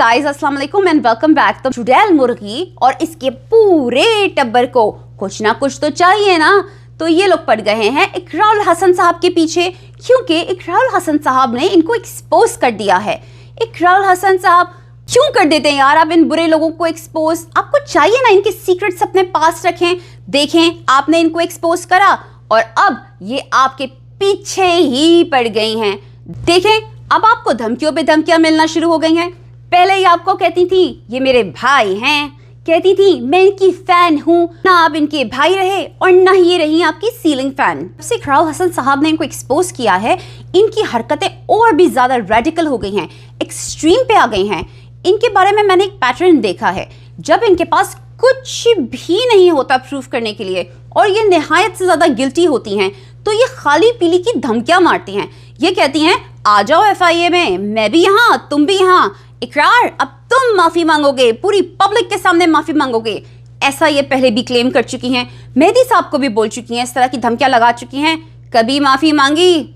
Guys, अस्सलाम वालेकुम and welcome back. तो चुड़ैल मुर्गी और इसके पूरे टब्बर को कुछ ना कुछ तो चाहिए ना, तो ये लोग पड़ गए हैं इकरारुल हसन साहब के पीछे, क्योंकि इकरारुल हसन साहब ने इनको एक्सपोज कर दिया है। इकरारुल हसन साहब क्यों कर देते हैं यार आप इन बुरे लोगों को एक्सपोज? आपको चाहिए ना इनके सीक्रेट्स अपने पास रखें। देखें, आपने इनको एक्सपोज करा और अब ये आपके पीछे ही पड़ गई हैं। देखें, अब आपको धमकियों पे धमकियां मिलना शुरू हो गई हैं। पहले ये आपको कहती थी ये मेरे भाई हैं, कहती थी मैं इनकी फैन हूं, ना आप इनके भाई रहे और ना ही ये रही आपकी सीलिंग फैन। से इकरारुल हसन साहब ने इनको एक्सपोज किया है, इनकी हरकतें और भी ज्यादा रेडिकल हो गई हैं, एक्सट्रीम पे आ गई हैं। इनके बारे में मैंने एक पैटर्न देखा है, जब इनके पास कुछ भी नहीं होता प्रूफ करने के लिए और ये निहायत से ज्यादा गिल्टी होती हैं, तो ये खाली पीली की धमकियां मारती हैं। ये कहती हैं आ जाओ FIA में, मैं भी यहाँ तुम भी यहाँ, इकरार अब तुम माफी मांगोगे, पूरी पब्लिक के सामने माफी मांगोगे। ऐसा ये पहले भी क्लेम कर चुकी हैं, मेहदी साहब को भी बोल चुकी हैं, इस तरह की धमकियां लगा चुकी हैं। कभी माफी मांगी?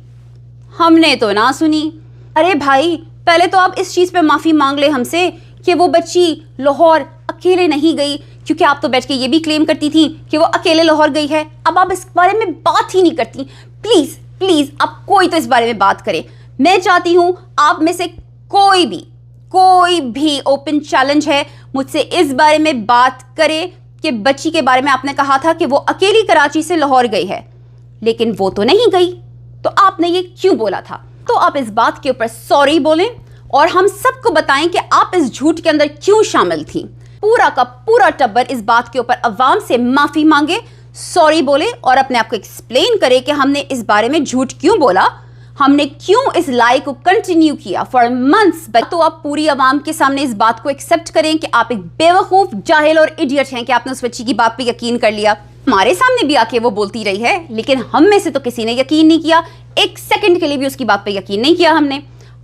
हमने तो ना सुनी। अरे भाई, पहले तो आप इस चीज पे माफी मांग ले हमसे कि वो बच्ची लाहौर अकेले नहीं गई, क्योंकि आप तो बैठ के ये भी क्लेम करती थी कि वो अकेले लाहौर गई है। अब आप इस बारे में बात ही नहीं करती। प्लीज प्लीज अब कोई तो इस बारे में बात करे। मैं चाहती हूं आप में से कोई भी ओपन चैलेंज है मुझसे इस बारे में बात करे कि बच्ची के बारे में आपने कहा था कि वो अकेली कराची से लाहौर गई है, लेकिन वो तो नहीं गई, तो आपने ये क्यों बोला था? तो आप इस बात के ऊपर सॉरी बोलें और हम सबको बताएं कि आप इस झूठ के अंदर क्यों शामिल थी। पूरा का पूरा टब्बर इस बात के ऊपर अवाम से माफी मांगे, सॉरी बोले और अपने आप को एक्सप्लेन करे कि हमने इस बारे में झूठ क्यों बोला, हमने क्यों इस लाई को कंटिन्यू किया फॉर मंथ्स। तो आप पूरी आवाम के सामने इस बात को एक्सेप्ट करें कि आप एक बेवकूफ, जाहिल और इडियट हैं कि आपने उस बच्ची की बात पे यकीन कर लिया। हमारे सामने भी आके वो बोलती रही है, लेकिन हम में से तो किसी ने यकीन नहीं किया, एक सेकंड के लिए भी उसकी बात पे यकीन नहीं किया हमने।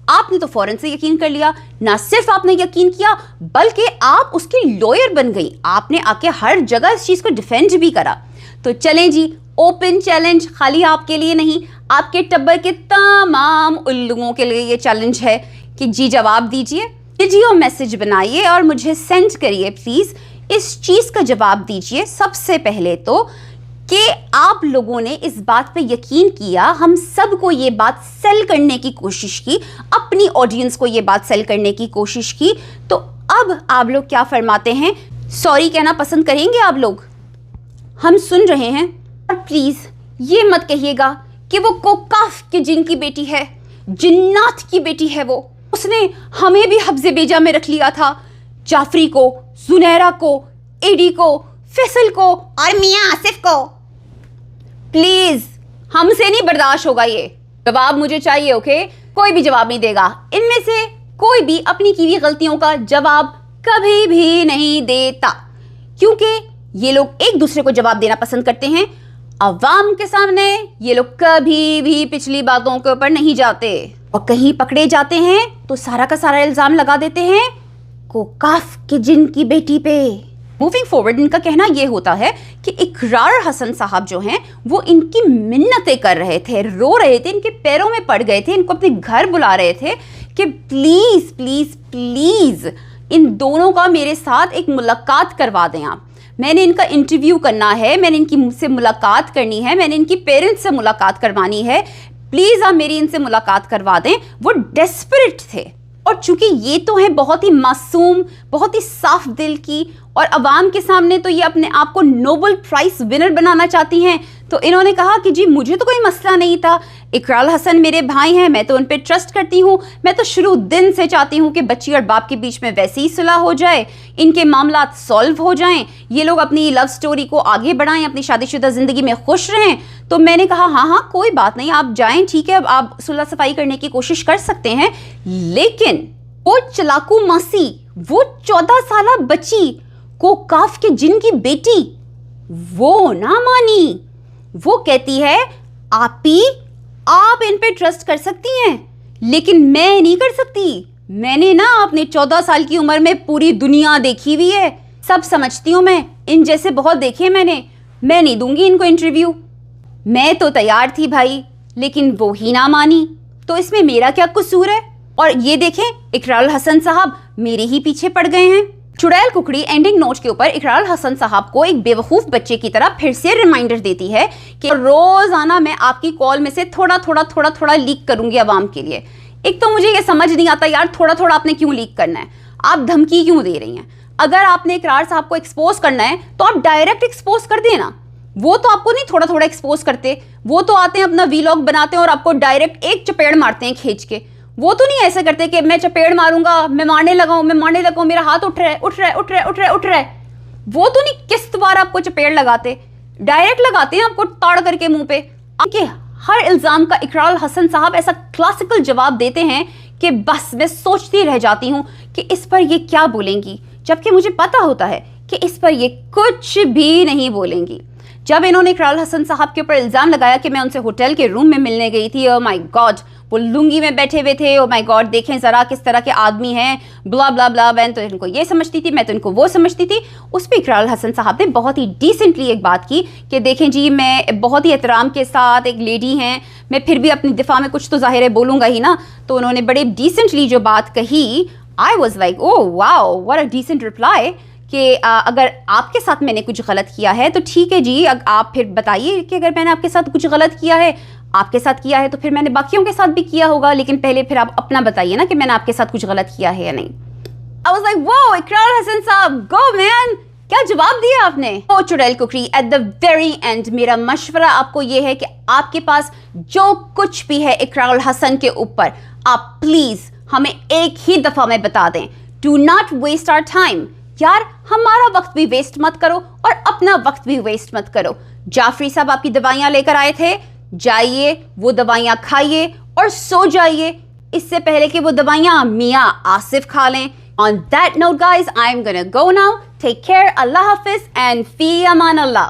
आपने तो फौरन से यकीन कर लिया। ना सिर्फ आपने यकीन किया, बल्कि आप उसकी लॉयर बन गई। आपने आके हर जगह इस चीज को डिफेंड भी करा। तो चलें जी, ओपन चैलेंज खाली आपके लिए नहीं, आपके टब्बर के तमाम उल्लुओं के लिए ये चैलेंज है कि जी जवाब दीजिए, वीडियो मैसेज बनाइए और मुझे सेंड करिए प्लीज। इस चीज का जवाब दीजिए सबसे पहले तो कि आप लोगों ने इस बात पे यकीन किया, हम सबको ये बात सेल करने की कोशिश की, अपनी ऑडियंस को ये बात सेल करने की कोशिश की। तो अब आप लोग क्या फरमाते हैं? सॉरी कहना पसंद करेंगे आप लोग? हम सुन रहे हैं। और प्लीज ये मत कहिएगा कि वो कोकाफ के जिन की बेटी है, जिन्नात की बेटी है वो, उसने हमें भी हब्ज़े बेजा में रख लिया था, जाफरी को, जुनैरा को, एडी को, फैसल को और मियां आसिफ को। प्लीज हमसे नहीं बर्दाश्त होगा ये। जवाब मुझे चाहिए, ओके? कोई भी जवाब नहीं देगा। इनमें से कोई भी अपनी की हुई गलतियों का जवाब कभी भी नहीं देता, क्योंकि ये लोग एक दूसरे को जवाब देना पसंद करते हैं। अवाम के सामने ये लोग कभी भी पिछली बातों के ऊपर नहीं जाते, और कहीं पकड़े जाते हैं तो सारा का सारा इल्जाम लगा देते हैं कोकाफ के जिन की बेटी पे। मूविंग फॉरवर्ड इनका कहना यह होता है कि इकरारुल हसन साहब जो हैं वो इनकी मिन्नतें कर रहे थे, रो रहे थे, इनके पैरों में पड़ गए थे, इनको अपने घर बुला रहे थे कि प्लीज प्लीज प्लीज इन दोनों का मेरे साथ एक मुलाकात करवा दें आप। मैंने इनका इंटरव्यू करना है, मैंने इनकी मुझसे मुलाकात करनी है, मैंने इनकी पेरेंट्स से मुलाकात करवानी है, प्लीज आप मेरी इनसे मुलाकात करवा दें। वो डेस्परेट थे, और चूंकि ये तो है बहुत ही मासूम, बहुत ही साफ दिल की, और अवाम के सामने तो ये अपने आप को नोबेल प्राइज विनर बनाना चाहती हैं, तो इन्होंने कहा कि जी मुझे तो कोई मसला नहीं था, इकरारुल हसन मेरे भाई हैं, मैं तो उन पे ट्रस्ट करती हूँ, मैं तो शुरू दिन से चाहती हूँ कि बच्ची और बाप के बीच में वैसे ही सुलह हो जाए, इनके मामला सॉल्व हो जाएं, ये लोग अपनी लव स्टोरी को आगे बढ़ाएं, अपनी शादीशुदा ज़िंदगी में खुश रहें। तो मैंने कहा हाँ हाँ कोई बात नहीं, आप जाएं, ठीक है, अब आप सुलह सफाई करने की कोशिश कर सकते हैं। लेकिन वो चलाकू मासी, वो 14 साल बच्ची, कोकाफ के जिन की बेटी, वो ना मानी। वो कहती है आप इन पे ट्रस्ट कर सकती हैं, लेकिन मैं नहीं कर सकती। मैंने ना अपने 14 साल की उम्र में पूरी दुनिया देखी हुई है, सब समझती हूँ मैं, इन जैसे बहुत देखे मैंने, मैं नहीं दूंगी इनको इंटरव्यू। मैं तो तैयार थी भाई, लेकिन वो ही ना मानी, तो इसमें मेरा क्या कसूर है? और ये देखें, इकरारुल हसन साहब मेरे ही पीछे पड़ गए हैं। चुड़ैल कुकड़ी एंडिंग नोट के ऊपर इकरारुल हसन साहब को एक बेवकूफ बच्चे की तरह फिर से रिमाइंडर देती है कि रोजाना मैं आपकी कॉल में से थोड़ा थोड़ा लीक करूंगी आवाम के लिए। एक तो मुझे ये समझ नहीं आता यार, थोड़ा थोड़ा आपने क्यों लीक करना है? आप धमकी क्यों दे रही हैं? अगर आपने इकरार साहब को एक्सपोज करना है तो आप डायरेक्ट एक्सपोज कर देना। वो तो आपको नहीं थोड़ा थोड़ा एक्सपोज करते, वो तो आते हैं अपना वीलॉग बनाते हैं और आपको डायरेक्ट एक चपेड़ मारते हैं खींच के। वो तो नहीं ऐसे करते कि मैं चपेड़ मारूंगा, मैं मारने लगा हूं, मेरा हाथ उठ रहा है। वो तो नहीं किस्तवार आपको चपेड़ लगाते, डायरेक्ट लगाते हैं आपको ताड़ करके मुंह पे। आपके हर इल्जाम का इकरारुल हसन साहब ऐसा क्लासिकल जवाब देते हैं कि बस मैं सोचती रह जाती हूं कि इस पर ये क्या बोलेंगी, जबकि मुझे पता होता है कि इस पर ये कुछ भी नहीं बोलेंगी। जब इन्होंने इकरारुल हसन साहब के ऊपर इल्जाम लगाया कि मैं उनसे होटल के रूम में मिलने गई थी, ओ माय गॉड, वो लुंगी में बैठे हुए थे, ओ माय गॉड, देखें जरा किस तरह के आदमी हैं, ब्ला ब्ला ब्ला, मैं तो इनको ये समझती थी, मैं तो इनको वो समझती थी। उस पर इकरारुल हसन साहब ने बहुत ही डिसेंटली एक बात की कि देखें जी, मैं बहुत ही एहतराम के साथ, एक लेडी हैं, मैं फिर भी अपनी दिफा में कुछ तो जाहिर है बोलूँगा ही ना। तो उन्होंने बड़े डिसेंटली जो बात कही, I was like oh wow, what a decent reply कि अगर आपके साथ मैंने कुछ गलत किया है तो ठीक है जी, आप फिर बताइए कि अगर मैंने आपके साथ कुछ गलत किया है, आपके साथ किया है तो फिर मैंने बाकियों के साथ भी किया होगा, लेकिन पहले फिर आप अपना बताइए ना कि मैंने आपके साथ कुछ गलत किया है या नहीं। आई वाज लाइक वो इकरारुल हसन साहब, गो मैन, क्या जवाब दिया आपने। ओ चुड़ैल कुकड़ी, एट द वेरी एंड मेरा मशवरा आपको ये है कि आपके पास जो कुछ भी है इकरारुल हसन के ऊपर, आप प्लीज हमें एक ही दफा में बता दें। Do not waste our time. यार हमारा वक्त भी वेस्ट मत करो और अपना वक्त भी वेस्ट मत करो। जाफरी साहब आपकी दवाइयां लेकर आए थे, जाइए वो दवाइयां खाइए और सो जाइए, इससे पहले कि वो दवाइयां मियां आसिफ खा लें। On that note guys, I'm gonna go now. Take care, Allah Hafiz and fi aman Allah.